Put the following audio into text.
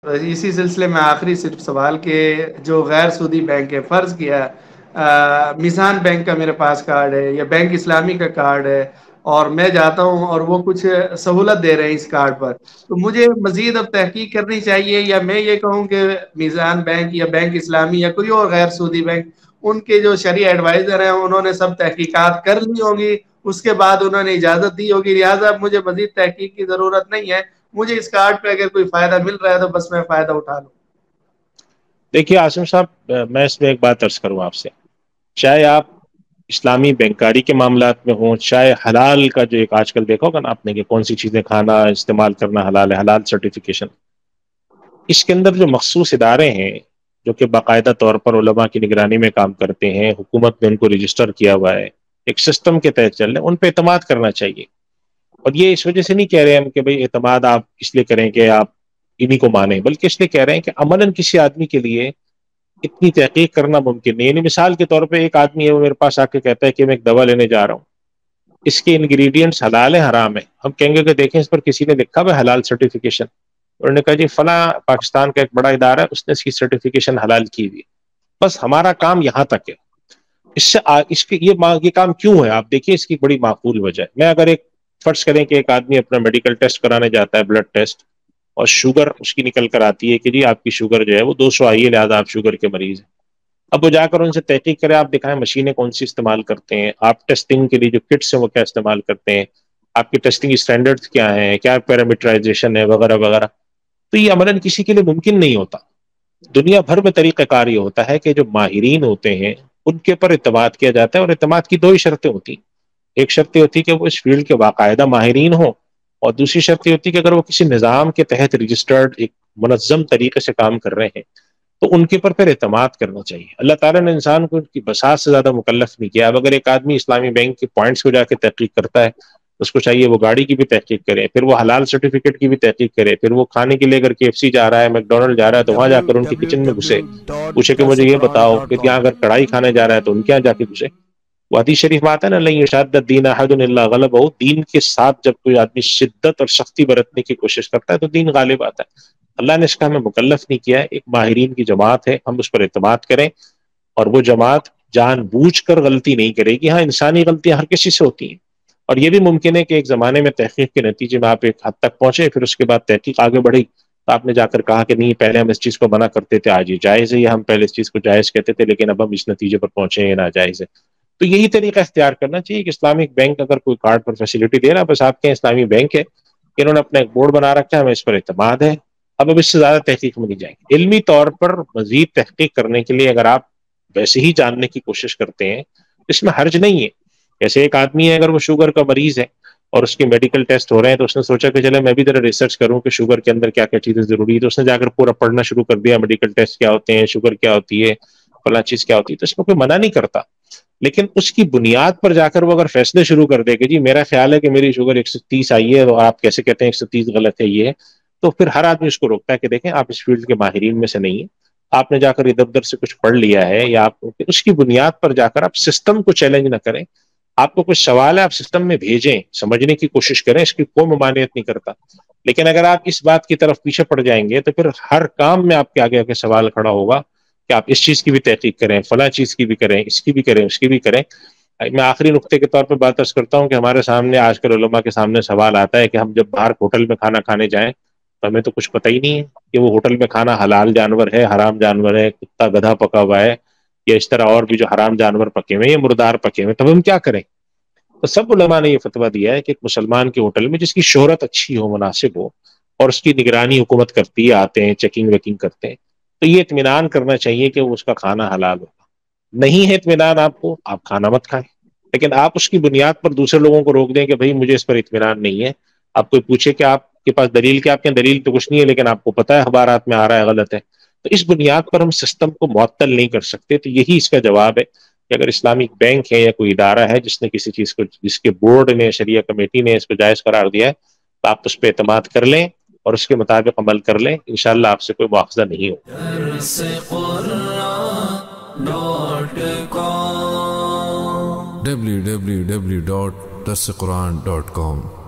اسی سلسلے میں آخری صرف سوال کہ جو غیر سودی بینک ہے، فرض کیا میزان بینک کا میرے پاس کارڈ ہے یا بینک اسلامی کا کارڈ ہے، اور میں جاتا ہوں اور وہ کچھ سہولت دے رہے ہیں اس کارڈ پر، تو مجھے مزید اب تحقیق کرنی چاہیے، یا میں یہ کہوں کہ میزان بینک یا بینک اسلامی یا کوئی اور غیر سودی بینک، ان کے جو شرعی ایڈوائزر ہیں انہوں نے سب تحقیقات کر لی ہوگی، اس کے بعد انہوں نے اجازت دی ہوگی، لہٰذا مجھے مزید تحقیق کی ضرورت نہیں ہے، مجھے اس کارڈ پہ اگر کوئی فائدہ مل رہا ہے تو بس میں فائدہ اٹھا لوں؟ دیکھیے عاصم صاحب، میں اس میں ایک بات عرض کروں آپ سے، چاہے آپ اسلامی بینکاری کے معاملات میں ہوں، چاہے حلال کا جو ایک آج کل دیکھا ہوگا نا آپ نے کہ کون سی چیزیں کھانا استعمال کرنا حلال ہے، حلال سرٹیفیکیشن، اس کے اندر جو مخصوص ادارے ہیں جو کہ باقاعدہ طور پر علماء کی نگرانی میں کام کرتے ہیں، حکومت نے ان کو رجسٹر کیا ہوا ہے، ایک سسٹم کے تحت چل رہے ہیں، ان پہ اعتماد کرنا چاہیے۔ اور یہ اس وجہ سے نہیں کہہ رہے ہم کہ بھئی اعتماد آپ اس لیے کریں کہ آپ انہی کو مانیں، بلکہ اس لیے کہہ رہے ہیں کہ عملاً کسی آدمی کے لیے اتنی تحقیق کرنا ممکن نہیں۔ یعنی مثال کے طور پہ ایک آدمی ہے، وہ میرے پاس آ کے کہتا ہے کہ میں ایک دوا لینے جا رہا ہوں، اس کے انگریڈینٹس حلال ہیں حرام ہیں، ہم کہیں گے کہ دیکھیں اس پر کسی نے لکھا ہوا ہے حلال سرٹیفیکیشن؟ انہوں نے کہا جی فلاں پاکستان کا ایک بڑا ادارہ ہے، اس نے اس کی سرٹیفیکیشن حلال کی ہوئی ہے، بس ہمارا کام یہاں تک ہے۔ اس کے یہ کام کیوں ہے؟ آپ دیکھیں اس کی بڑی معقول وجہ ہے۔ میں اگر ایک فرض کریں کہ ایک آدمی اپنا میڈیکل ٹیسٹ کرانے جاتا ہے، بلڈ ٹیسٹ، اور شوگر اس کی نکل کر آتی ہے کہ جی آپ کی شوگر جو ہے وہ 200 آئی ہے، لہٰذا آپ شوگر کے مریض ہیں۔ اب وہ جا کر ان سے تحقیق کرے، آپ دکھائیں مشینیں کون سی استعمال کرتے ہیں، آپ ٹیسٹنگ کے لیے جو کٹس ہیں وہ کیا استعمال کرتے ہیں، آپ کی ٹیسٹنگ اسٹینڈرڈز کیا ہیں، کیا پیرامیٹرائزیشن ہے، وغیرہ وغیرہ، تو یہ عملاً کسی کے لیے ممکن نہیں ہوتا۔ دنیا بھر میں طریقہ کار یہ ہوتا ہے کہ جو ماہرین ہوتے ہیں ان کے پر اعتماد کیا جاتا ہے، اور اعتماد کی دو ہی شرطیں ہوتی ہیں۔ ایک شرط یہ ہوتی ہے کہ وہ اس فیلڈ کے باقاعدہ ماہرین ہوں، اور دوسری شرط یہ ہوتی ہے کہ اگر وہ کسی نظام کے تحت رجسٹرڈ ایک منظم طریقے سے کام کر رہے ہیں تو ان کے پر پھر اعتماد کرنا چاہیے۔ اللہ تعالیٰ نے انسان کو ان کی بساط سے زیادہ مکلف نہیں کیا۔ اب اگر ایک آدمی اسلامی بینک کے پوائنٹس کو جا کے تحقیق کرتا ہے، اس کو چاہیے وہ گاڑی کی بھی تحقیق کرے، پھر وہ حلال سرٹیفکیٹ کی بھی تحقیق کرے، پھر وہ کھانے کے لیے اگر KFC جا رہا ہے، میک ڈونلڈ جا رہا ہے، تو وہاں جا کر ان کے کچن میں گھسے، پوچھے کہ مجھے یہ بتاؤ، پھر یہاں اگر کڑھائی کھانے جا رہا ہے تو ان کے یہاں جا کے گھسے۔ وہ حدیث شریف میں آتا ہے نا، لن یشاد الدین احد الا غلبہ، دین کے ساتھ جب کوئی آدمی شدت اور سختی برتنے کی کوشش کرتا ہے تو دین غالب آتا ہے۔ اللہ نے اس کا ہمیں مکلف نہیں کیا ہے، ایک ماہرین کی جماعت ہے، ہم اس پر اعتماد کریں، اور وہ جماعت جان بوجھ کر غلطی نہیں کرے گی۔ ہاں انسانی غلطیاں ہر کسی سے ہوتی ہیں، اور یہ بھی ممکن ہے کہ ایک زمانے میں تحقیق کے نتیجے میں آپ ایک حد تک پہنچے، پھر اس کے بعد تحقیق آگے بڑھی تو آپ نے جا کر کہا کہ نہیں پہلے ہم اس چیز کو منع کرتے تھے، آج یہ جائز ہے، یا ہم پہلے اس چیز کو جائز کہتے تھے لیکن اب ہم اس نتیجے پر پہنچے ہیں ناجائز ہے۔ تو یہی طریقہ اختیار کرنا چاہیے کہ اسلامک بینک اگر کوئی کارڈ پر فیسلٹی دے رہا، بس آپ کے اسلامی بینک ہے، انہوں نے اپنا ایک بورڈ بنا رکھا ہے، ہمیں اس پر اعتماد ہے، اب اس سے زیادہ تحقیق میں نہیں جائیں گے۔ علمی طور پر مزید تحقیق کرنے کے لیے اگر آپ ویسے ہی جاننے کی کوشش کرتے ہیں، اس میں حرج نہیں ہے۔ جیسے ایک آدمی ہے، اگر وہ شوگر کا مریض ہے اور اس کے میڈیکل ٹیسٹ ہو رہے ہیں، تو اس نے سوچا کہ چلے میں بھی ذرا ریسرچ کروں کہ شوگر کے اندر کیا کیا چیزیں ضروری ہے، تو اس نے جا کر پورا پڑھنا شروع کر دیا، میڈیکل ٹیسٹ کیا ہوتے ہیں، شوگر کیا ہوتی ہے، فلاں چیز کیا ہوتی ہے، تو اس میں کوئی منع نہیں کرتا۔ لیکن اس کی بنیاد پر جا کر وہ اگر فیصلے شروع کر دے کہ جی میرا خیال ہے کہ میری شوگر 130 آئی ہے، اور آپ کیسے کہتے ہیں 130 غلط ہے، یہ ہے، تو پھر ہر آدمی اس کو روکتا ہے کہ دیکھیں آپ اس فیلڈ کے ماہرین میں سے نہیں ہیں، آپ نے جا کر ادھر ادھر سے کچھ پڑھ لیا ہے، یا آپ اس کی بنیاد پر جا کر آپ سسٹم کو چیلنج نہ کریں۔ آپ کو کچھ سوال ہے، آپ سسٹم میں بھیجیں، سمجھنے کی کوشش کریں، اس کی کوئی ممانعت نہیں کرتا۔ لیکن اگر آپ اس بات کی طرف پیچھے پڑ جائیں گے تو پھر ہر کام میں آپ کے آگے آگے سوال کھڑا ہوگا کہ آپ اس چیز کی بھی تحقیق کریں، فلاں چیز کی بھی کریں، اس کی بھی کریں، اس کی بھی کریں۔ میں آخری نقطے کے طور پہ بات عرض کرتا ہوں کہ ہمارے سامنے آج کل علماء کے سامنے سوال آتا ہے کہ ہم جب باہر ہوٹل میں کھانا کھانے جائیں تو ہمیں تو کچھ پتہ ہی نہیں ہے کہ وہ ہوٹل میں کھانا حلال جانور ہے، حرام جانور ہے، کتا گدھا پکا ہوا ہے، یا اس طرح اور بھی جو حرام جانور پکے ہوئے ہیں، مردار پکے ہوئے ہیں، تب ہم کیا کریں؟ تو سب علماء نے یہ فتویٰ دیا ہے کہ ایک مسلمان کے ہوٹل میں جس کی شہرت اچھی ہو، مناسب ہو، اور اس کی نگرانی حکومت کرتی ہے، آتے ہیں چیکنگ ویکنگ کرتے ہیں، تو یہ اطمینان کرنا چاہیے کہ اس کا کھانا حلال ہوگا۔ نہیں ہے اطمینان آپ کو، آپ کھانا مت کھائیں، لیکن آپ اس کی بنیاد پر دوسرے لوگوں کو روک دیں کہ بھئی مجھے اس پر اطمینان نہیں ہے۔ آپ کوئی پوچھے کہ آپ کے پاس دلیل کیا، آپ کے دلیل تو کچھ نہیں ہے، لیکن آپ کو پتہ ہے اخبارات میں آ رہا ہے غلط ہے، تو اس بنیاد پر ہم سسٹم کو معطل نہیں کر سکتے۔ تو یہی اس کا جواب ہے کہ اگر اسلامک بینک ہے یا کوئی ادارہ ہے جس نے کسی چیز کو، جس کے بورڈ نے، شریعہ کمیٹی نے اس کو جائز قرار دیا ہے، تو آپ اس پہ اعتماد کر لیں اور اس کے مطابق عمل کر لیں، انشاءاللہ آپ سے کوئی مواخذہ نہیں ہوگا۔ www.darsequran.com